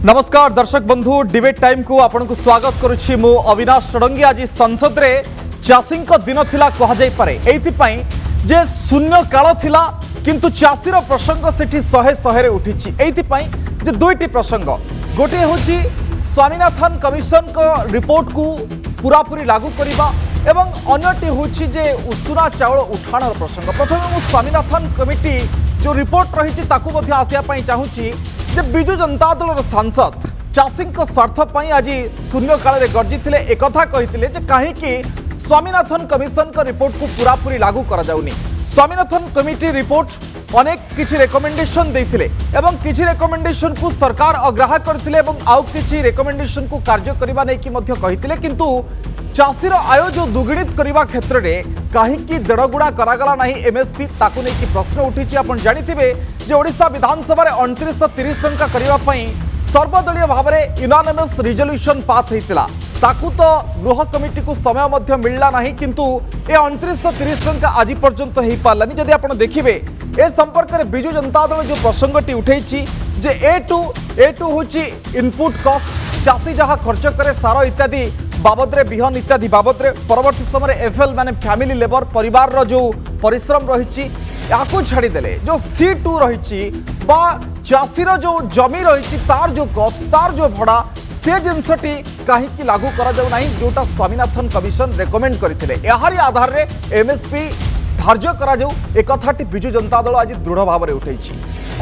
नमस्कार दर्शक बंधु डिबेट टाइम को आपन को स्वागत करुछि मु अविनाश षडंगी। आज संसद रे चाषी दिन थिला कहा जाय पारे एइथिपाई जे शून्य काल थिला किंतु चाषीर प्रसंग सेठी शहे शहे रे उठिछि। एइथिपाई जे दुईटी प्रसंग गोटे होछि स्वामीनाथन कमिशन को रिपोर्ट को पूरापूरी लागू करिबा एवं अन्यटी होछि जे उषुना चाउल उठाणर प्रसंग। प्रथमे मु स्वामीनाथन कमिटी जो रिपोर्ट रही ताकू मध्य आसिया पई चाहूछि जे बिजु जनता दल सांसद चाषी स्वार्थ पर आज शून्य काल में गर्जी थे एक कही कहीं स्वामीनाथन कमिशन का रिपोर्ट को पूरापूरी लागू करा जाउनी। स्वामीनाथन कमिटी रिपोर्ट अनेक किछि रेकमेंडेशन देथिले एवं किछि रेकमेंडेशन को सरकार अग्राह्य करथिले एवं आउ किछि रेकमेंडेशन को कार्य करबा नै कि मध्य कहिथिले किंतु चाषीर आय जो दुगुणित करबा क्षेत्र में कहीं देढ़गुणा करागला नहीं एमएसपी ताकू नहीं कि प्रश्न उठी। आपण जानिथिबे जे ओडिशा विधानसभा 2930 टंका करबा पई सर्वदलीय भाव में यूनानिमस रिजोल्यूशन पास होता ताकू तो गृह कमिटी को समय मध्य मिलला नहीं किंतु ए 2930 टंका आज पर्यंत हो पारानी। जदि आप देखिए ए संपर्क में बिजु जनता दल जो प्रसंगटी उठे जे ए टू होची इनपुट कॉस्ट चाषी जहाँ खर्च करे सार इत्यादि बाबद विहन इत्यादि बाबद परवर्ती समय एफएल माने फैमिली लेबर परिवार रो जो परिश्रम रही याकू छाड़ीदेले जो C2 रही चाषीर जो जमी रही तार जो कॉस्ट तार जो भड़ा से जिनसटी कहीं लागू करा जाउ नाही जोटा स्वामीनाथन कमिशन रेकमेंड करथिले याहारी आधार रे एमएसपी धार्य करा जाउ एक कथाटी बिजु जनता दल आज दृढ़ भाव में उठैछि।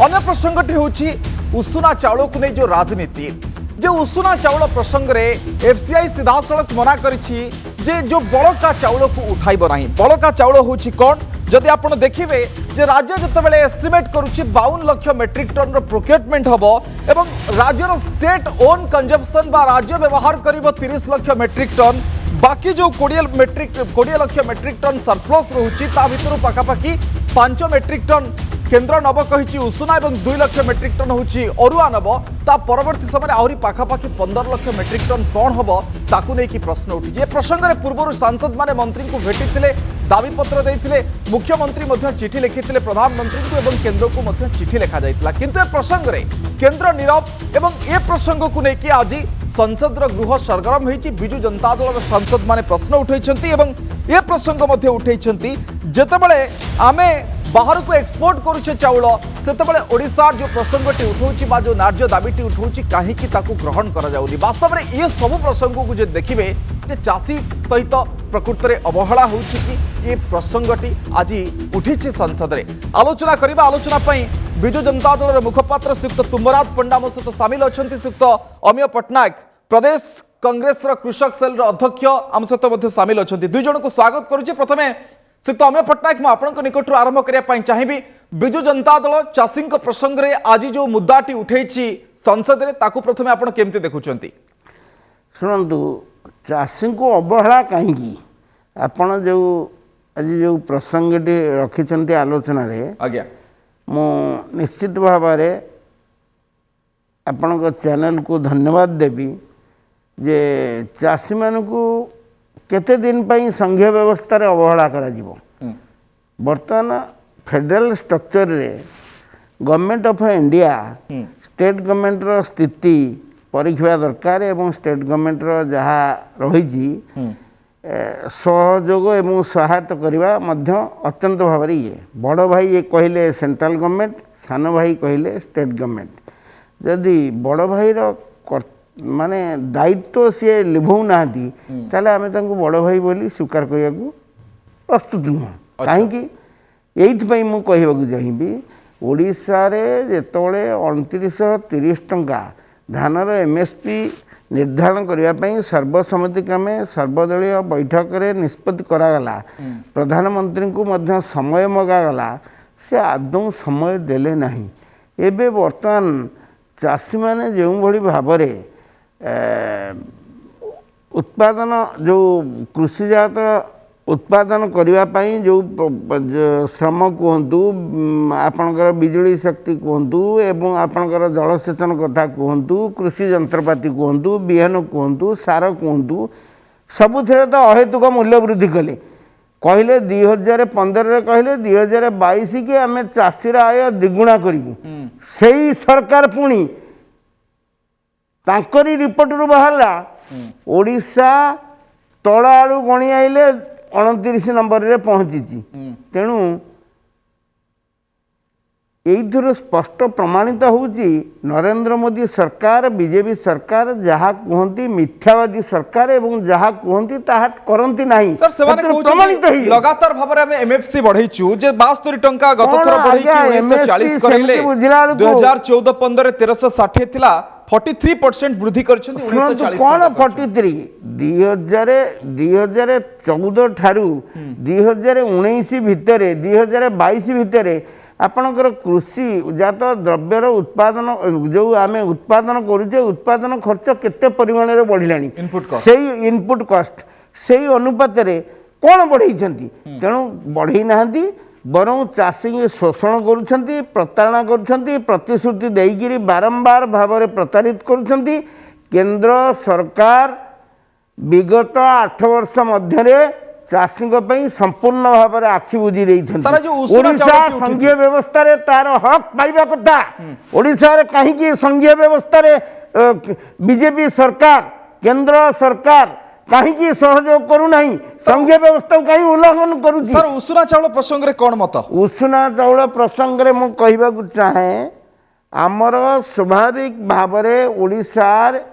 अन्य प्रसंगटी होछि उषुना चाउल को नै जो राजनीति जे उषुना चाउल प्रसंग रे एफसीआई सीधासलख मना करिछि जे जो बड़का चाउल को उठाइब नाही। बड़का चाउल होछि कोन जदि आप देखिए जे राज्य जितेबाला एस्टिमेट करुछि 52 लाख मेट्रिक टन रो प्रोक्योरमेंट हबो एवं राज्यर स्टेट ओन कंजम्पशन बा राज्य व्यवहार करिबो 30 लाख मेट्रिक टन बाकी जो 20 लाख मेट्रिक टन सरप्लस रहुछि ता भितर पाखापाखि 5 मेट्रिक टन केन्द्र नब कही उषुना और 2 लाख मेट्रिक टन होची अरुआ नब ता परवर्ती समय आहरी पाखापाखि 15 लाख मेट्रिक टन कौन हम ताकू नहीं कि प्रश्न उठी। ए प्रसंग में पूर्व सांसद माने मंत्री को भेटी दाबीपत्र देते मुख्यमंत्री चिठी लिखी प्रधानमंत्री को एवं केन्द्र को चिठी लिखा जाता किंतु ए प्रसंग में केन्द्र नीरव एवं ए प्रसंग को लेकिन आज संसद गृह सरगरम होती बिजु जनता दल सांसद माने प्रश्न उठाई ए प्रसंग उठाई जितेबाला आमे बाहर को एक्सपोर्ट करुचे चाउल सेतबेले ओडिशार जो प्रसंगटी उठाउछि बा जो न्याय्य दाबीटी उठाउछि काहे कि ताकु ग्रहण करा जाउनी। वास्तव में ये सब प्रसंग को जे देखिबे जे चाषी सहित प्रकृत में अवहेला होछि कि ये प्रसंगटी आज उठिछि संसद रे आलोचना करिबा। आलोचना पई बिजु जनता दल मुखपात्र श्रीयुक्त तुंबराज पंडा मो सहित सामिल अछंती श्रीयुक्त अमिय पटनायक प्रदेश कांग्रेस कृषक सेल अध्यक्ष आम सहित सामिल अछंती। दुई जन को स्वागत करुछि। प्रथमे श्रीयुक्त अमिय पटनायक मैं आपण निकट आरंभ करने चाहिए बिजु जनता दल चाषी प्रसंग में आज जो मुद्दाटी उठे संसद में ताकू प्रथमे आपण केमती देखुंट शुणु चाषी को अवहेला कहीं आपण जो आज जो प्रसंगटी रखिंट आलोचना रे आज्ञा मु निश्चित भाव आपण चैनल को धन्यवाद देवी जे चाषी मान को केते दिन पई संघीय व्यवस्था रे अवहेला करा जीवो। बर्तमान फेडरल स्ट्रक्चर रे government of India state government रो स्थिति परीक्षा दरकार एवं स्टेट गवर्नमेंट रो जहा रही सहयोग एवं सहायता करवा मध्य अत्यंत भाव ये बड़ भाई ये कहले सेंट्रल गवर्नमेंट सान भाई कहले स्टेट गवर्नमेंट जदि बड़ भाई रो माने दायित्व सी लिभौ ना आम बड़ भाई बोली स्वीकार करने को प्रस्तुत नुह कहीं ये मुझे चाहिए ओडिशा रे जेतोले 2930 टंका धानर एमएसपी निर्धारण करने सर्वसम्मति क्रमे सर्वदलीय बैठक रे निष्पत्ति करागला प्रधानमंत्री को मध्य समय मगागला से आदौ समय देले नहीं। एबे वर्तमान चाषी माने जो भली भाव उत्पादन जो कृषिजात उत्पादन करने जो श्रम कहतु आपणकर बिजुली शक्ति कहतु एवं आपणकर जलसेचन कथा कहतु कृषि जंत्रपाति कहतु बिहन कहतु सार कहतु सबुथे तो अहेतुक मूल्य वृद्धि कले कहले 2015 कहले 2022 के आम चाषीर आय द्विगुणा करूँ से सरकार पुणी तांकरी रिपोर्ट रु बाहरला ओडिशा तल आड़ू गणी आइले 29 नंबर रे पहुंची तेणु एइथुर स्पष्ट प्रमाणित होउची नरेंद्र मोदी सरकार बीजेपी सरकार जहाँ कहती मिथ्यावादी सरकार एवं जहाँ कहती ताहा करंती नहीं सर सेवाने प्रमाणित कहउछि लगातार भाबरे हम एमएफसी बढ़ैछु जे 72 टंका गत थर बढ़ैछि 1940 करिले 2014-15 1360 थिला 43% वृद्धि करछन्ती 1940 कौन 43 2014 ठारू 2019 भितरे 2022 भितरे आपणकर कृषि जात द्रव्यर उत्पादन जो आम उत्पादन करुचे उत्पादन खर्च केते परिमाण रे बढ़िलानी इनपुट कॉस्ट से अनुपात रे कौन बढ़ई तेणु बढ़ई नाहंती बरं चाषी शोषण करुछंती प्रतारणा करुछंती प्रतिश्रुति देइगिरी बारंबार भाव में प्रतारित करुछंती केंद्र सरकार विगत 8 वर्ष मध्य चाषी संपूर्ण भाव में आखि बुझी ओडिशा संघीय व्यवस्था रे तार हक पाइबा कथा ओडिशा रे कहीं संघीय व्यवस्था रे बीजेपी सरकार केंद्र सरकार कहीं सहयोग करू नहीं संघीय व्यवस्था कहीं उल्लंघन करू सर उषुना चाउल प्रसंग रे कौन मत उषुना चाउल प्रसंग रे मु कहबा को चाहे आमर स्वाभाविक भाव में ओडिशार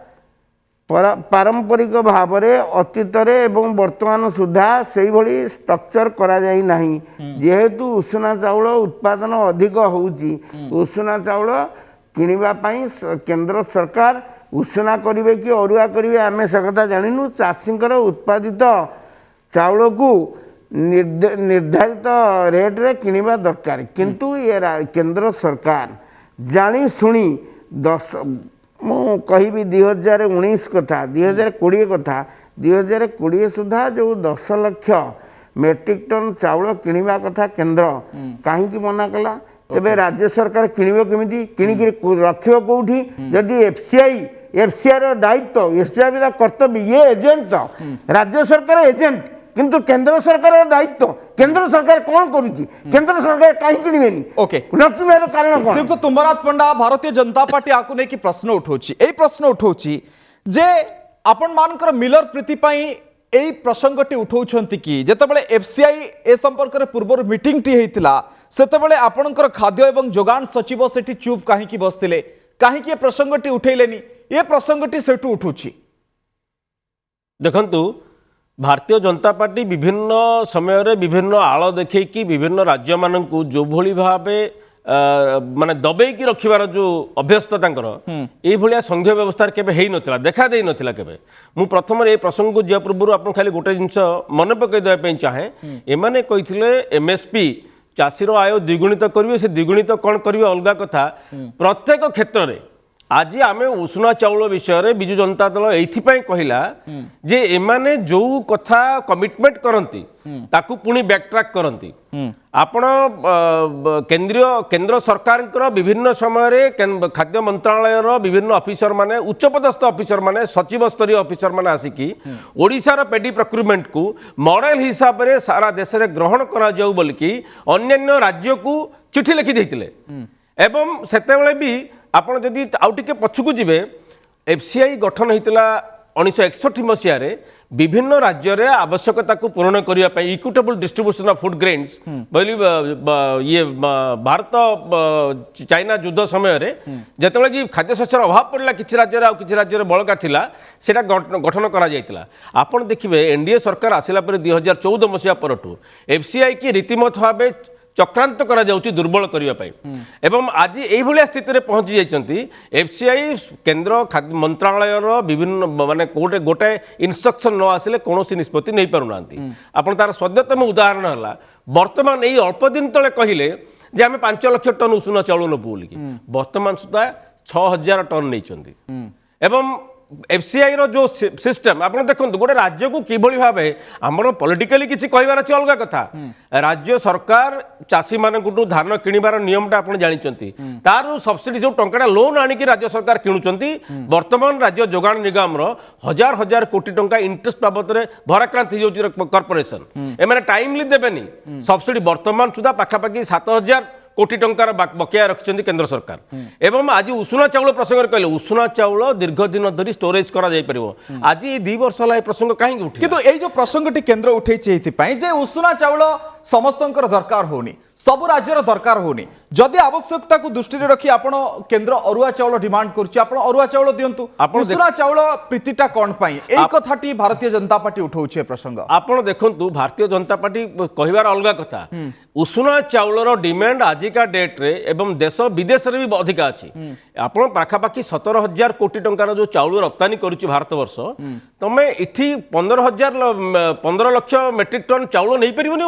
पारंपरिक भाव में अतीत एवं वर्तमान सुधा से भली स्ट्रक्चर करा जाई नहीं जेहेतु उषुना चाउल उत्पादन अधिक होउची उषुना चाउल किनिबा पई केंद्र सरकार उषुना करिवे कि अरुआ करिवे आमे से कथा जानिनु चाषींकर उत्पादित चाउल को निर्धारित रेट रे किनिबा दरकार किंतु ये केंद्र सरकार जानी सुनी 10 मु कहि 2019 कथा 2020 कथा 2020 सुधा जो 10 लाख मेट्रिक टन चाउल किनिबा कथा केंद्र कहीं मना कला तेबे राज्य सरकार किनिबो केमिति किनिकि रखिबो कोठी जदि एफसीआई रो दायित्व एफसीआई रा कर्तव्य ये एजेंट तो राज्य सरकार एजेंट किंतु केंद्र सरकार दायित्व केंद्र सरकार कौन करुची केंद्र सरकार कहीं किनिबेनी ओके नक्समेर कारण कोन श्रीयुक्त तुंबराज पंडा भारतीय जनता पार्टी आकु नै कि प्रश्न उठौची एई प्रश्न उठौची जे आपण मानकर मिलर प्रीति पई एई प्रसंगटी उठौछंती कि जेतेबेले एफसीआई ए संपर्क रे पूर्व मीटिंग टी हेतिला सेतेबेले आपणकर खाद्य एवं जोगान सचिव सेठी चुप काहे कि बसतिले काहे कि ए प्रसंगटी उठैलेनी ए प्रसंगटी सेठु उठुची देखंतु भारतीय जनता पार्टी विभिन्न समय रे विभिन्न आड़ देखी विभिन्न राज्य मानू जो भली भावे माने दबेकी रखिबार जो अभ्यस्त तांकर ए भलिया संघीय व्यवस्था केबे हेई नथिला देखा देई नथिला केबे मु प्रथम ए प्रसंग को जिया पूर्व आपन खाली गोटे जिंस मन पकई देबा पई चाहे एमाने कहिथिले एमएसपी चाषीर आय द्विगुणित करिवे से द्विगुणित कोन करिवे अलगा कथा प्रत्येक क्षेत्र रे आज आमे उषुना चाउल विषय बिजु जनता दल एइथिपाई कहिला जे एमाने जो कथा कमिटमेंट करंती ताकू पुणी बैकट्रैक करंती आपण केंद्र सरकार विभिन्न समय रे खाद्य मंत्रालय विभिन्न ऑफिसर माने उच्चपदस्थ ऑफिसर माने सचिव स्तरीय ऑफिसर माने आसिकी ओडिशार पेडी प्रोक्यूरमेंट को मॉडल हिसाब रे सारा देश रे ग्रहण करा जाऊ बोलकी अन्य राज्य को चिठी लिखि देथिले एवं सेतेबेले भी आपण जदि आउ टिके पछकु जिवे एफसीआई गठन होइतला 1961 मसीह रे विभिन्न राज्य रे आवश्यकता को पूर्ण करिया पई equitable distribution of food grains बोली ये भारत चाइना युद्ध समय रे जतबे कि खाद्य शस्यर अभाव पड़ला किछि राज्य रे आ किछि राज्य रे बळका थिला सेटा गठन करा जायतिला आपण देखिबे एनडीए सरकार आसिला पर 2014 मसीहा परठू एफसीआई की रीतिमत भाबे चक्रांत करा जाउची दुर्बल करिया पाई एवं आज एई भलिया स्थिति रे पहुंची जाइचंती एफसीआई केंद्र खाद्य मंत्रालय रो विभिन्न माने कोटे गोटे इंस्ट्रक्शन न आसिले कोनोसी निष्पत्ति नै पारुनांती आपण तार सद्यतम उदाहरण हला वर्तमान एई अल्प दिन तळे कहिले जे हमें 5 लाख टन उषुना चाउल नबु बोलिकी वर्तमान सुधा 6000 टन नैचंती एवं एफसीआई रो जो सिस्टम आप देखो गोटे राज्य को किभली भावे आमर पॉलिटिकली किसी कहबार अच्छे अलग कथा राज्य सरकार चाषी मानू धान किणवार नियमटा आप जानते तार सब्सिडी जो टंका लोन आनिकी राज्य सरकार किणुचंती वर्तमान राज्य जोगाण निगम हजार हजार कोटी टंका इंटरेस्ट बाबद में भराक्रांत हो कॉर्पोरेशन एम टाइमली देवेनि सब्सिडी वर्तमान सुधा पाखापाखि 7000 कोटी टंकार बकेया रखिछन्ती केंद्र सरकार एवं आज उषुना चाउल प्रसंग कहले उषुना चाउल दीर्घ दिन धरी स्टोरेज करा जाय परिबो आज 2 वर्ष होला ए प्रसंग काहे उठि किंतु एई जो प्रसंगटी केंद्र उठेछि एथिपाई जे उषुना चाउल समस्तंकर दरकार होनी सब राज्यर दरकार होनी जदि आवश्यकता को दृष्टि रखी आपण केंद्र अरुआ चाउल डिमांड करछि आपण अरुआ चाउल दियंतु उषुना चाउल प्रीतिटा कोन पाई एई कथाटी भारतीय जनता पार्टी उठौछि प्रसंग आपण देखंतु भारतीय जनता पार्टी कहिबार अलगा कथा उषुना चाउलर डिमांड आजिका डेट रे एवं देश विदेश रे भी अधिक अछि आपण पाखापाखी 17,000 कोटी टंकार जो चाउल रप्तानी करूछि भारत वर्ष तमे इठी 15 लाख मेट्रिक टन चाउल नै परिबोनी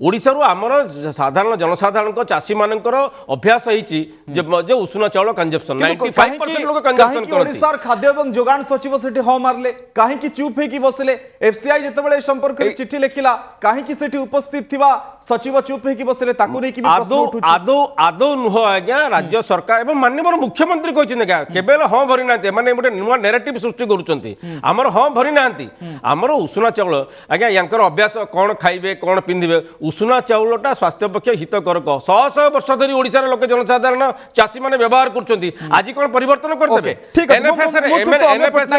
ओडिसा रु हमर साधारण जनसाधारण चाषी मानकर अभ्यास होईछि जे उषुना चाउल कंजप्शन 95% लोक कंजप्शन करथि ओडिसा खाद्य एवं जोगान सचिव सेठी ह मारले काहे की चुप हे की बसले एफसीआई जेतेबेले संपर्क रे चिट्ठी लेखिला काहे की सेठी उपस्थित थिबा सचिव चुप हे की बसले ताकू नै की प्रश्न उठुछि आदो नुह आज्ञा राज्य सरकार एवं माननीय मुख्यमंत्री कहछिन का केबेल ह भरि नांती माने गोटे नुवा नैरेटिव सृष्टि करूछन्ती हमर ह भरि नांती हमर उषुना चाउल आज्ञा यांकर अभ्यास कोन खाइबे कोन पिंदिबे उषुना चाउलटा स्वास्थ्य पक्ष हितकरक 100 वर्ष धरि ओडिसा रे लोक जनसाधारण चाषी माने व्यवहार करछन्ती आज कोन परिवर्तन करतेबे एनएफएस रे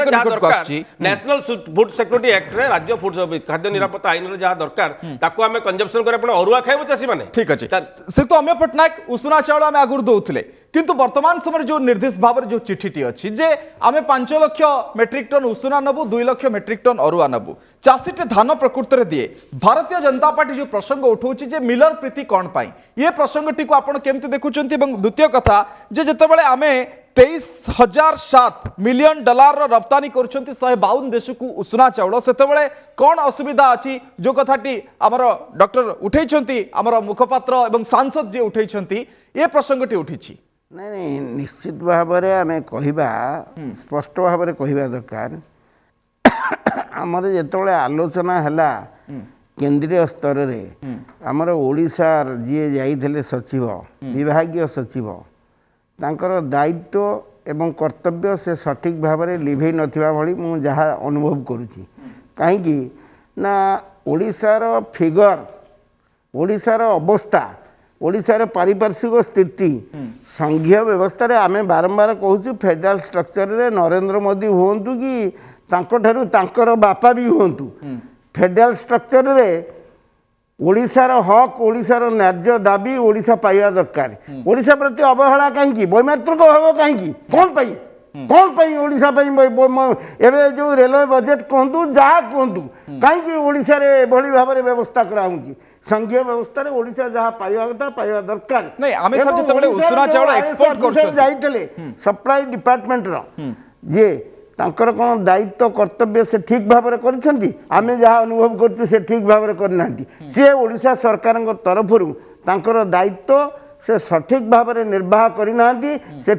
जहाँ दरकार नेशनल फूड सिक्योरिटी एक्ट रे राज्य फूड खाद्य निरापत्ता आईन रे जहाँ दरकार ताको आमे कंजप्शन करे आपण अरुआ खाइबो चाषी माने ठीक अछि से तो अमेय पटनायक उषुना चाउल आमे आगुर दउथिले किंतु वर्तमान समय जो निर्देश भाव जो चिठीटी अच्छी जे आमे 5 लाख मेट्रिक टन उषुना नबु 2 लाख मेट्रिक टन अरुआ नबु चाषीटे धान प्रकृत रे दिए भारतीय जनता पार्टी जो प्रसंग उठाउछि जे मिलर प्रीति कोन पाई ये प्रसंगटी को आपण केमते देखुचंती एवं द्वितीय कथा जे जेतेबेले आमे 23,007 मिलियन डॉलर रप्तानी करुछंती 152 देश को उषुना चाउल सेतेबेले कोन असुविधा अछि जो कथाटी हमर डॉक्टर उठैछंती हमर मुखपात्र एवं सांसद जे उठैछंती ये प्रसंगटी उठिछि नहीं नहीं निश्चित भाव में आम कह स्पष्ट भाव में कह दरकार आमर जो आलोचना है केंद्रीय स्तर में आमर ओडिशार जी जाइए सचिव विभागीय सचिव तांकर दायित्व एवं कर्तव्य से सठिक भाव में लिभे नथिबा भली मु जहाँ अनुभव करुच्ची कहीं ना ओडिशार फिगर ओडिशार अवस्था ओडिशार पारिपार्श्विक स्थिति संघीय व्यवस्था रे आमे बारंबार कहूँ फेडराल स्ट्रक्चर रे नरेंद्र मोदी हूँ कि तांकर बापा भी हूँ फेडराल स्ट्रक्चर रे ओडिशार हक ओडिशार न्याय्य दाबी ओडिशा पाइबा दरकार ओडिशा प्रति अवहेला कहीं वैमात्रिक भाव कहीं कौन पाई ओडिशा एवं जो रेलवे बजेट कहतु जहाँ कहतु कहीं ओडिशा रे एभली भाव में व्यवस्था कराऊँगी संघीय व्यवस्था रे ओडिशा जहाँ पाइबा कथा पाइबा दरकार नहीं आमे सर जतबेले उषुना चाउल एक्सपोर्ट करछन जाइतले सप्लाई डिपार्टमेंट रो जे तांकर कोन दायित्व कर्तव्य से ठीक भाव में करछंती आमे जहाँ अनुभव करछु से ठीक भाव में करनांती से ओडिशा सरकार तरफरु तांकर दायित्व से सठिक भाव में निर्वाह करना से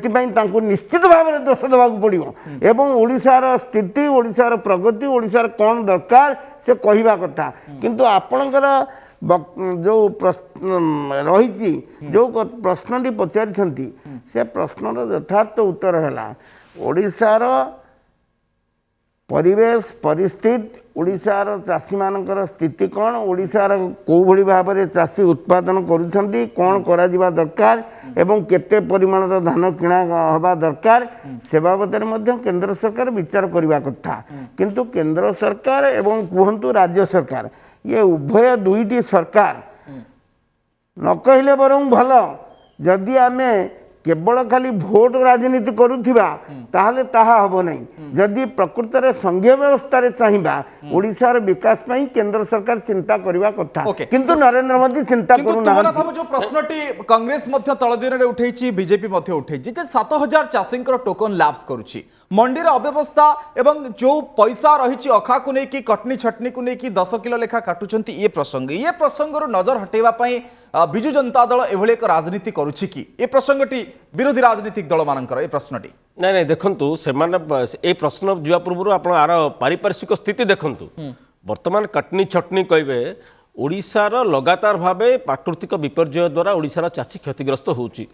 निश्चित भाव में दोष देवा पड़ो एवं ओडिशार स्थिति ओडिशार प्रगति ओडिशार कौन दरकार से कहवा कथा किंतु आपणकर जो रही जो प्रश्नटी पचारि से प्रश्नर यथार्थ उत्तर है ओडिशार परिवेश परिस्थिति ओडिशार चाषी मानकर स्थिति कौन ओडिशार कौ भली भाव में चाषी उत्पादन करुछंती कौन करा जिबा दरकार एवं केते परिमाणर धान किणा हवा दरकार से बाबद में केंद्र सरकार विचार करबा कथा किंतु केंद्र सरकार एवं कहतु राज्य सरकार ये उभय दुईटी सरकार न कहले बरं भल जदि आमे केवल खाली भोट राजनीति करुथिबा ताहले ताहा हबो नहीं जदि प्रकृत रे संघीय व्यवस्था रे चाहिबा ओडिशार विकास पई केंद्र सरकार चिंता करबा कथा किंतु नरेंद्र मोदी चिंता करू ना जो प्रश्नटी कांग्रेस मध्य तळ दिन रे उठैछि बीजेपी मध्य उठैछि जे 7000 चाषींकर टोकन लैप्स करूछि मंडी रे अव्यवस्था एवं जो पैसा रहिछि अखा को नै कि कटनी छटनी को नै कि 10 किलो लेखा काटुछंती ये प्रसंग रो नजर हटेबा पई बिजु जनता दल एभली एक राजनीति करुछि कि ए प्रसंगटी विरोधी राजनीतिक दल मानकर ए प्रश्नटी नहीं नहीं देखंतु से ए प्रश्न जीवा पूर्व आप आर पारिपार्श्विक स्थिति देखंतु वर्तमान कटनी छटनी कहबे ओडिशार लगातार भावे प्राकृतिक विपर्यय द्वारा ओडिशार चाषी क्षतिग्रस्त होउछि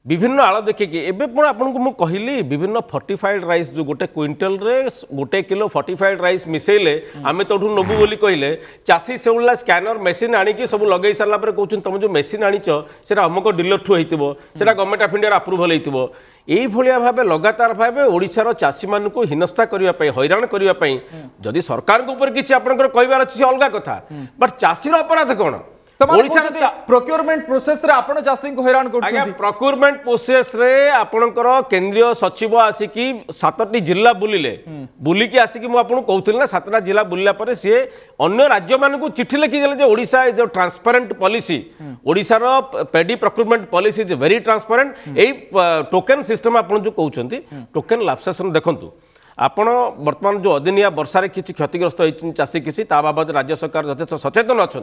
विभिन्न आड़ देखिए एवं आपको मुझे कहली विभिन्न फर्टिफाइड राइस जो गोटे क्विंटल रे 1 किलो फर्टिफाइड राइस मिसेले आम तो नबू बोली कहले चाषी से स्कैनर मेसीन आणिकी सब लगे सारा कहते तुम जो मेसीन आनीच से अमुक डीलर ठू होता गवर्नमेंट ऑफ इंडिया अप्रूवल हो यही भाव लगातार भाव ओडिशार चाषी मानक हिनस्था करने हैरान करने जदि सरकार किसी आपंकर कहबार अच्छी अलग कथा बट चाषीर अपराध कौन प्रोक्योरमेंट प्रोसेस रे आपण चाषी को हैरान कर आज्ञा प्रोक्योरमेंट प्रोसेस रे आपणकर केंद्रीय सचिव आसिकी 7टी जिला बुलिले बुलिकी आसिकी मु आपन कहउथिल ना 7टा जिला बुलिला परे से अन्य राज्य मानकु चिट्ठी लिखि देले जे Odisha is a transparent policy Odisha रो paddy procurement policy is very transparent एई टोकन सिस्टम आपन जो कहउछंती टोकन लाप्सेशन देखंतु आपण वर्तमान जो अदिनिया वर्षा किसी क्षतिग्रस्त होती चाषी किसी बाबद राज्य सरकार यथेष सचेतन अच्छा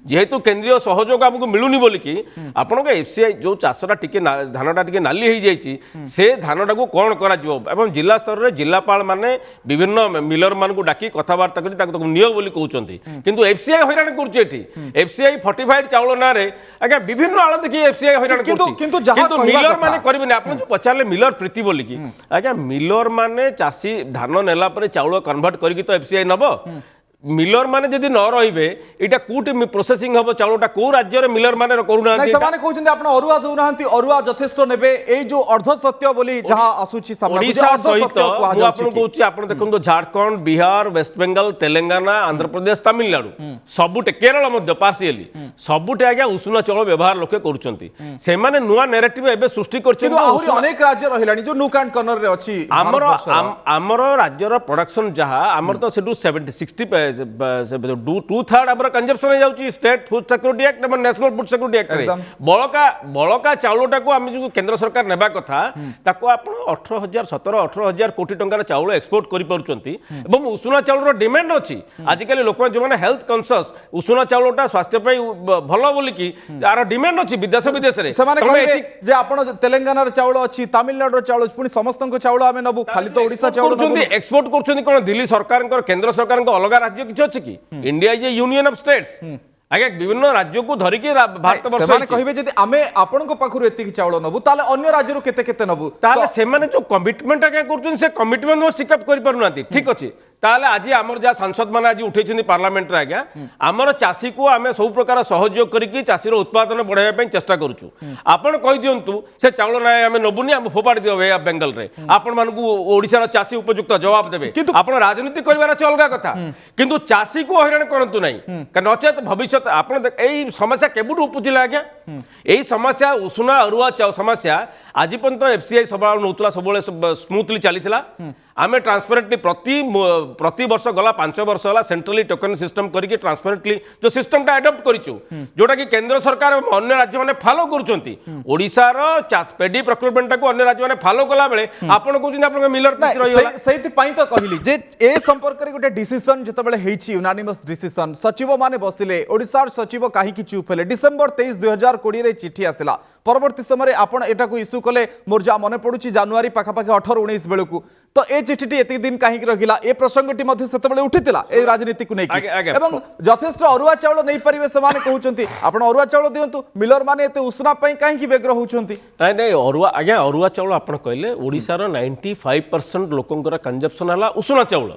जेहेतु केंद्रीय सहयोग आमको मिलूनी बोलिकी आपण एफसीआई जो चाषटा टी धानटा टी नाली हो जाइए से धानटा को कौन कर जिला स्तर में जिलापाल माने विभिन्न मिलर मान को डाकी कथबार्ता कर नियो बोली कहते किंतु एफसीआई हैरान करफसीआई फर्टिफाइड चाउल ना आज्ञा विभिन्न आड़ देखिए एफसीआई हैरान किंतु मिलर माने करेंगे आप जो पचारे मिलर प्रीति बोलिकी आज्ञा मिलर माने चाषी धान नेला परे चाउल कन्वर्ट करके तो एफसीआई नब मिलर माने जदि न रहिबे एटा कोटी प्रोसेसिंग हबो चाउलटा को राज्य रे मिलर माने करूना नै समान कहउछन आपण अरुआ दउनाहंती अरुआ यथेष्ट नेबे एई जो अर्ध सत्य बोली जहा आसुची सामना ओडिशा सहित मु आपण कहउची आपण देखन झारखंड बिहार वेस्ट बंगाल तेलंगाना आंध्र प्रदेश तमिलनाडु सबुटे केरल मध्य पार्शियली सबुटे आज्ञा उषुना चाउल व्यवहार लोके करूचंती से माने नुवा नैरेटिव एबे सृष्टि करछन किंतु आहुरी अनेक राज्य रहिलानी जो नुक एंड कर्नर रे अछि हमर राज्य रो प्रोडक्शन जहा हमर तो सेटू 70 60 2/3 आम कंजप्शन हो जाऊँगी state food security act national food security act बड़का चाउलटा को आम जो केंद्र सरकार नेबा कथा ताको आपण 18,000 कोटी टंकार चाउल एक्सपोर्ट कर उषुना चाउल डिमांड अच्छी आजिकल लोक जो मैंने हेल्थ कॉन्शियस उषुना चाउलटा स्वास्थ्य भल बोलिकी यार डिमांड अच्छी विदेश जे आपण तेलंगाना चाउल अच्छी तमिलनाडु चाउल पुणी समस्त चाउल आम नबू खाली तो ओडिशा चाउल एक्सपोर्ट कर दिल्ली सरकार केंद्र सरकार अलग राज्य किसी अच्छी कि India is A union of states आगे विभिन्न राज्यों को धरिकी भारत वर्ष सेमाने कहिबे जदि आमे आपन को पाखरु एतिक चाउल नबु ताले अन्य राज्य रो केते केते नबु ताले सेमाने जो कमिटमेंट आगे करछन से कमिटमेंट स्टिक अप करि पारुनाती ठीक अछि ताले आज आमर जा सांसद माने आज उठैछन पार्लियामेंट रे आज्ञा आमर चाषी को आमे सब प्रकार सहयोग करिकी चाषी रो उत्पादन बढ़ाइबा पई चेष्टा करूछु आपण कहि दियंतु से चाउल ना आमे नबुनी आमे फोपाडी दियो वे बेंगल रे आपण मान को ओडिसा रो चाषी उपयुक्त जवाब देबे आपण राजनीति करिवार छ अलगा कथा किंतु चाषी को हैरान करंतु नै नचेत भविष्य आपण एई समस्या केबुटु उपजिला आज्ञा एई समस्या उषुना अरुआ समस्या आज पर्यंत एफसीआई सवाल नौतला सब स्मूथली चलीथिला आमे ट्रांसपेरेंटली प्रति वर्ष गला 5 वर्ष होला सेंट्रली टोकन सिस्टम करके ट्रांसपेरेंटली जो सिस्टमटा एडॉप्ट करिचु जोटा कि केंद्र सरकार अन्य राज्य माने फॉलो करूचंती ओडिसा रो पेडी प्रोक्योरमेंट को अन्य राज्य माने फॉलो कला बेले आपण कहउछन आपण मिलर प्रति रहिला सेति पई तो कहली जे ए संपर्क रे गोटे डिसीजन जते बेले हेछि यूनानिमस डिसीजन सचिव माने बसिले ओडिसा सचिव काहे कि चुप हेले डिसेंबर 23 2020 रे चिठी आसिला परवर्ती समय आपण एटा को इश्यू कले मोर जा मने पडुची जनवरी पाखा पाखा 18 19 बेलू को तो ए चिठीटी एति दिन काहे कि रहिला ए प्रसंगटी मध्ये सेते बेले उठितिला ए राजनीति को नै कि एवं यथेष्ट अरुआ चाउल नै परिबे से माने कहउचंती आपण अरुआ चाउल दियंतु मिलर माने एते उष्णा पई काहे कि बेग्र होउचंती नै अरुआ आज्ञा अरुआ चाउल आपण कहले ओडिसा रो 95% लोकंकर कंजप्शन हला उष्णा चाउल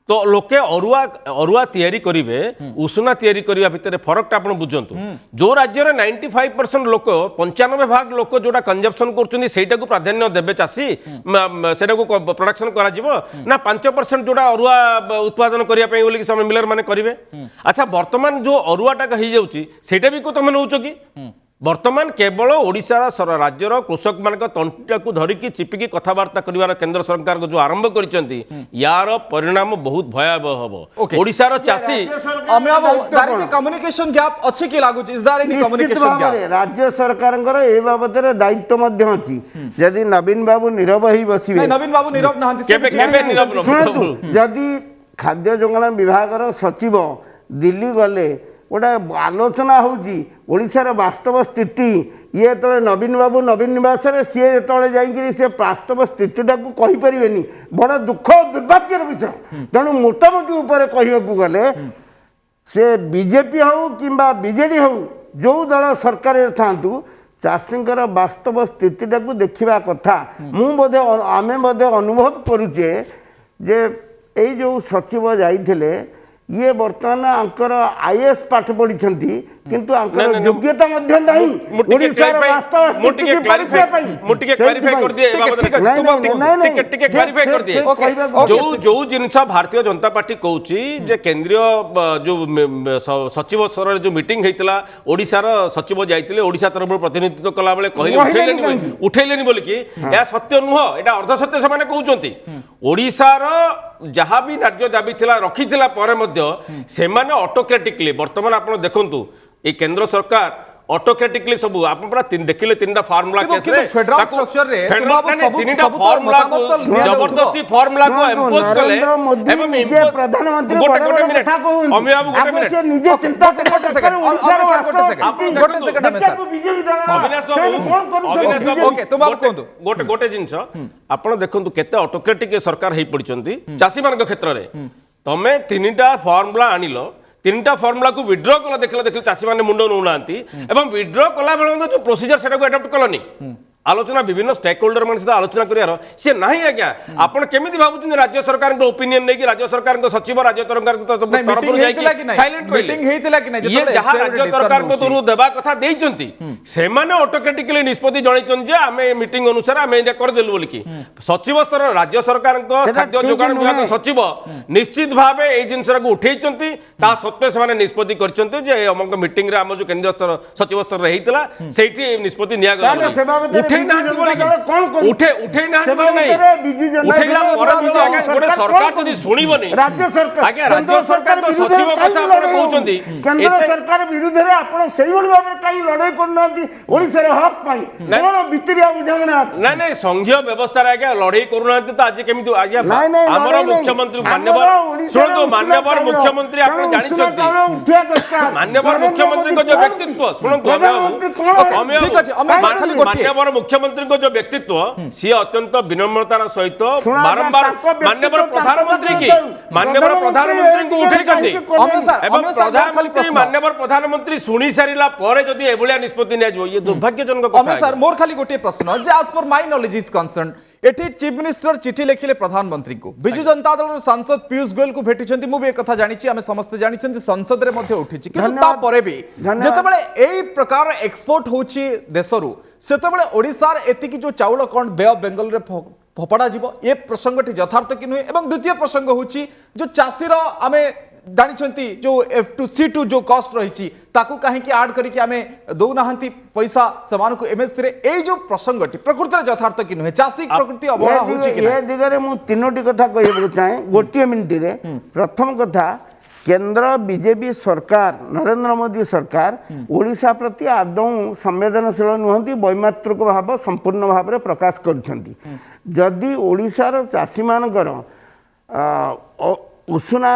तो लोके अरुआ तैयारी करिवे उषुना तैयारी करिया भितर फरकटा आपण बुझंतु जो राज्य रे 95% लोक 95% लोक जोटा कंजप्शन करछनी सेटा को प्राधान्य देबे चासी सेटा को प्रोडक्शन करा जिवो ना 5% जोटा अरुआ उत्पादन करिया पई बोली कि मिलर माने करिवे अच्छा वर्तमान जो अरुआटा कहि जाउची सेटा भी को तमे नउचो कि वर्तमान केवल ओडिशा राज्यर कृषक मान तंटा को धरिकी चिपिकी कथबार्ता करिवार केंद्र सरकार को जो आरंभ करिसेंती यार परिणाम बहुत भयावह हबो ओडिशा रो चासी कम्युनिकेशन गैप अछि कि लागु is there any communication gap राज्य सरकारंकर ए बाबत रे दायित्व मध्य अछि यदि नवीन बाबू नीरव ही बसिबे नवीन बाबू नीरव नहंती केबे नीरव यदि खाद्य जोगाण विभाग रो सचिव दिल्ली गले गोटे आलोचना होशार वास्तव स्थिति ये तो नवीन बाबू नवीन निवास सी जो जा वास्तव स्थितिटा को कहीपरि बड़ दुख दुर्भाग्यर विषय तेणु मोटामोटी उपर कहूँ गले से बीजेपी हो कि बीजेडी हो जो दल सरकार था ଚାଷୀଙ୍କର ବାସ୍ତବ ସ୍ଥିତିଟାକୁ ଦେଖିବା କଥା। ମୁଁ ବୋଧେ ଆମେ ବୋଧେ ଅନୁଭବ କରୁଛେ ଯେ ଏଇ ଯେଉଁ ସଚିବ ଯାଇଥିଲେ ଇଏ ବର୍ତ୍ତମାନ ଆଙ୍କର IAS ପାଠ ପଢିଛନ୍ତି କିନ୍ତୁ ଆଙ୍କର ଯୋଗ୍ୟତା ମଧ୍ୟ ନାହିଁ ଓଡ଼ିଶାର ବାସ୍ତବ ସ୍ଥିତିକୁ ପରିଚୟ ପାଇଁ। ମୁଁ ଟିକେ କ୍ଲାରିଫାଇ କରି ଦିଏ ଟିକେ କ୍ଲାରିଫାଇ କରି ଦିଏ ଯୋଉ ଜିନିଷ ଭାରତୀୟ ଜନତା ପାର୍ଟି କହୁଛି ଯେ କେନ୍ଦ୍ରୀୟ ଯୋଉ ସଚିବ ସ୍ତରରେ ଯୋଉ ମିଟିଂ ହେଇଥିଲା ଓଡ଼ିଶାର ସଚିବ ଯାଇଥିଲେ ଓଡ଼ିଶା ତରଫରୁ ପ୍ରତିନିଧିତ୍ୱ କଲା ବେଳେ କହିଲେ ଉଠେଇଲେନି ବୋଲିକି ଏହା ସତ୍ୟ ନୁହଁ, ଏଟା ଅର୍ଦ୍ଧ ସତ୍ୟ ସେମାନେ କହୁଛନ୍ତି। ଓଡ଼ିଶାର ଯାହା ବି ନ୍ୟାଯ୍ୟ ଦାବି ଥିଲା ରଖିଥିଲା ପରେ ମଧ୍ୟ ସେମାନେ ଅଟୋକ୍ରାଟିକଲି ବର୍ତ୍ତମାନ ଆପଣ ଦେଖନ୍ତୁ এই কেন্দ্র সরকার অটোক্রেটিকলি সবু আপন পুরা দেখিলে তিনটা ফর্মুলা কেসরে ফেডারেল স্ট্রাকচারে তিনটা ফর্মুলা জবরদস্তি ফর্মুলা কো ইম্পোজ কলে এবং প্রধানমন্ত্রী গোটে মিনিট অমি বাবু গোটে মিনিট নিজে চিন্তা গোটে সেকেন্ড অবিনাশ বাবু ওকে তুমি বাবু কোন গোটে জিনিস আপন দেখন্তু কেতে অটোক্রেটিক সরকার হেই পড়িছন্তি চাষী মানক ক্ষেত্রে তমে তিনটা ফর্মুলা আনিলো তিনটা ফর্মুলা কু উইথড্র কলা দেখলে চাষী মানে মুন্ড নৌনাহান্তি এবং উইথড্র কলা বেলে যে প্রোসিজর সেটাকে আডপ্ট কলনি আলোচনা বিভিন্ন স্টেক হোল্ডর মান সহ আলোচনা করিয়ার সে নাই আজ্ঞা আপন কেমিতি ভাবুছেন রাজ্য সরকার ওপিনিয়ন নেকি রাজ্য সরকার সচিব রাজ্য সরকার তরফରୁ ଯାଇକି সাইলেন্ট মিটিং ହେଇଥିଲା কি নাই ইয়ে যাহা রাজ্য সরকার তরফରୁ দেবা কথা দেইছন্তি সেমানে অটোক্রেটিকলি নিষ্পত্তি জଣାইছন যে আমি মিটিং অনুসার আমি এটা করে দেলু বলি কি সচিব স্তর রাজ্য সরকার খাদ্য যোগান বিভাগ সচিব নিশ্চিত ভাবে এই জিনিসটাকে উঠেইছন্তি তা সত্ত্বে সেমানে নিষ্পত্তি করছন্তি যে অমঙ্গ মিটিং রে ଆମ जो কেন্দ্রীয় স্তর সচিব স্তর হেইতলা সেইটি নিষ্পত্তি নিয়া গলা উঠেই না উঠেই না উঠেইলা পরে যদি আগে গোটে সরকার যদি শুনিবনি রাজ্য সরকার আগে রাজ্য সরকার তো সচিব কথা আপন কହୁଛନ୍ତି কেন্দ্র সরকার বিরুদ্ধে আপন সেইভাবে ভাবে কাই লড়াই করনাନ୍ତି ওড়িশার হক পাই কোন ভিতরিয়া বুঝামଣା না না সংঘীয় ব্যবস্থার আগে লড়াই করুনাନ୍ତି তো আজ কেমিতি আজ্ঞা আমার মুখ্যমন্ত্রী মাননীয় শুনতো মাননীয় মুখ্যমন্ত্রী আপনি জানিছন্তি মাননীয় মুখ্যমন্ত্রী जो व्यक्तित्व শুনতো মাননীয় मुख्यमंत्री को जो व्यक्तित्व सी अत्यंत विनम्रतार सहित बारंबार माननीय प्रधानमंत्री की माननीय प्रधानमंत्री को उठेइछथि एवं प्रधानमंत्री माननीय प्रधानमंत्री सुनी सारिला परे जदि एभलिया निष्पत्ति नै जो ये दुर्भाग्यजनक कथा अमित सर मोर खाली गोटे प्रश्न जे आज for my knowledge is concern एठी चीफ मिनिस्टर चिठी लिखिले प्रधानमंत्री को बिजु जनता दल सांसद पीयूष गोयल को भेटिछंती मु भी कथा जानिछि आमे समस्त जानिछंती संसद रे मध्ये उठिछि किंतु ता परे भी जेतेबेले एई प्रकार एक्सपोर्ट होछि देशरु सेतेबेले ओडिसार एतिकी जो चाउल कोन बे ऑफ बेंगल रे फपड़ा जीवो ए प्रसंगटी यथार्थ कि नुहे एवं द्वितीय प्रसंग होछि जो चासीर आमे जानिछंती जो F2 C2 जो कॉस्ट रही ताकू कहीं ऐड करके आमे दौनाहांती पैसा समान को एमएससी रे ए जो प्रसंगटी प्रकृति रे यथार्थ कि नुहे चासी प्रकृति अवहेला होछि कि ए दिगरे मु तीनोटी कथा कहबो चाहे गोटिए मिनिट रे प्रथम कथा केंद्र बीजेपी सरकार नरेंद्र मोदी सरकार ओडिशा प्रति आदौ संवेदनशील नुहंती वैमात्रिक भाव संपूर्ण भाव में प्रकाश करछंती जदि ओडिशार चाषी मानकर उषुना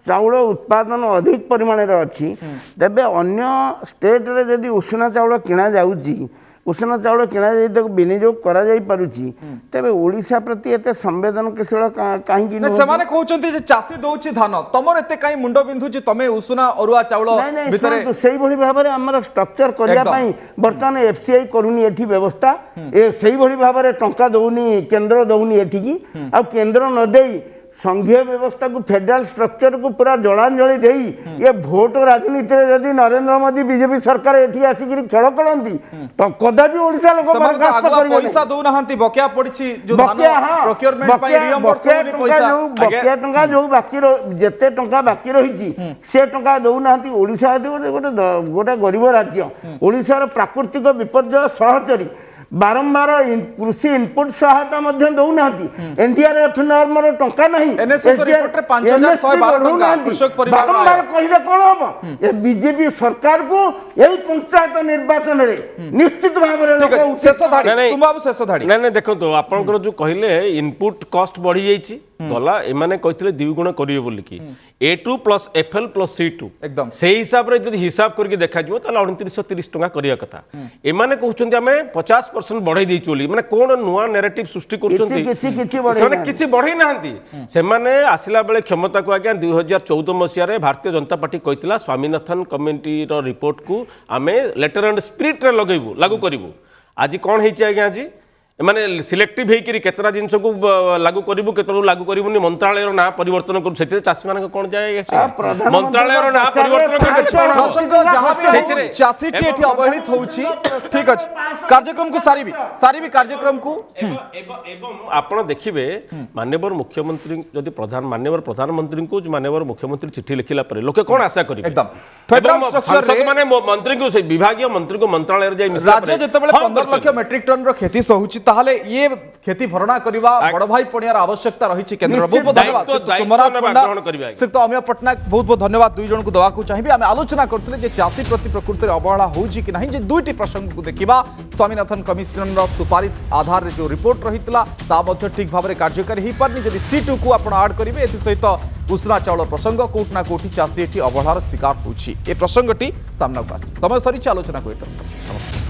चाउल उत्पादन अधिक परिमाण अच्छी तेबे अन्य स्टेट रे जदि उषुना चाउल किणा जाउची उषुना चाउल किणा जाई विनियोग करा जाई पारुची तेबे ओडिशा प्रति एते संवेदनशील काहे कि से माने कहउचंती जे चासी दउची धान तमर एते काई मुंडो बिंधुची तमे उषुना अरुआ चाउल भितरे सेही भली भाबरे हमर स्ट्रक्चर करिया पई वर्तमान एफसीआई करूनी एठी व्यवस्था ए सेही भली भाबरे टंका दउनी केंद्र दउनी एठी की आ केंद्र न देई संघीय व्यवस्था को फेडरल स्ट्रक्चर को पूरा जलांजलि देई ये भोट राजनीति रे यदि नरेंद्र मोदी बीजेपी सरकार एठी आसिक खेल करती तो कदापि ओडिशा लोक बर्दाश्त करिवे पैसा दउनाहांती बकिया पड़छि जो धान प्रोक्योरमेंट पई रियम्बर्समेंट पैसा बकिया टंका जो बाकी जेते टंका बाकी रहिछि से टंका दउनाहांती ओडिशा गोटे गरीब राज्य ओडिशार प्राकृतिक विपर्यय सहचरी बारंबार कृषि इनपुट सहायता दौना एनडीआरएफ नॉर्मर टंका नहीं बारंबार कहले कौन हम बीजेपी सरकार को यही पंचायत निर्वाचन में निश्चित भाव देखो आपनकर जो कहले इनपुट कॉस्ट बढ़ी जाइछि गला एमाने कहथिले द्विगुण करिवे बोली कि A2 + FL + C2 एकदम से हिसाब रे जदि हिसाब करके देखा जिवो ताला 2930 टका करिया कथा एमाने कहउछन्ती हमें 50% बढ़ाई दै चोली माने कोन नुवा नैरेटिव सृष्टि करछन्ती किछि बढ़ाई नाहंती से माने आसिला बेले क्षमता को आज्ञा 2014 मसिया रे भारतीय जनता पार्टी कहतिला स्वामीनाथन कमिटी रो रिपोर्ट को आमे लेटर एंड स्पिरिट रे लगेबू लागू करिवू आज कौन है आज्ञा आज माने सिलेक्टिव होकर केतरा जिनस को लागू करू केतरा लागू करूनी मंत्रालय ना परिवर्तन करू से चाषी मान कौन जाए मंत्रालय ना परिवर्तन चाषी अवहेलित होउछि ठीक अछि कार्यक्रम को सारी कार्यक्रम को एवं आपण देखिबे माननीय मुख्यमंत्री जदि माननीय प्रधानमंत्री को माननीय मुख्यमंत्री चिट्ठी लिखिला पर लोके कौन आशा करिवे एकदम सांसद माने मंत्री को से विभागीय मंत्री को मंत्रालय जाई राज्य जेतेबेले 15 लाख मेट्रिक टन रो खेती सहुछि ताहले ये खेती भरणा करबा बड़ भाई पणियार आवश्यकता रही केंद्र बहुत बहुत धन्यवाद श्रीयुक्त अमिय पटनायक बहुत बहुत धन्यवाद दुई जन को दवा को चाहिए आम आलोचना करते जे चाषी प्रति प्रकृति अवहेला होउछि कि नहीं जे दुईटी प्रसंग को देखिबा स्वामीनाथन कमिशन रो सुपारिश आधार रे जो रिपोर्ट रहितला ता मध्ये ठीक भाबरे कार्यकारी ही पारनी जदि C2 को आपण ऐड करिवे एथि सहित उष्णा चाउल प्रसंग कोट ना कोठी चाषी एठी अवहेलार शिकार होउछि ए प्रसंगटी सामना को आछि समय सरी आलोचना को नमस्कार।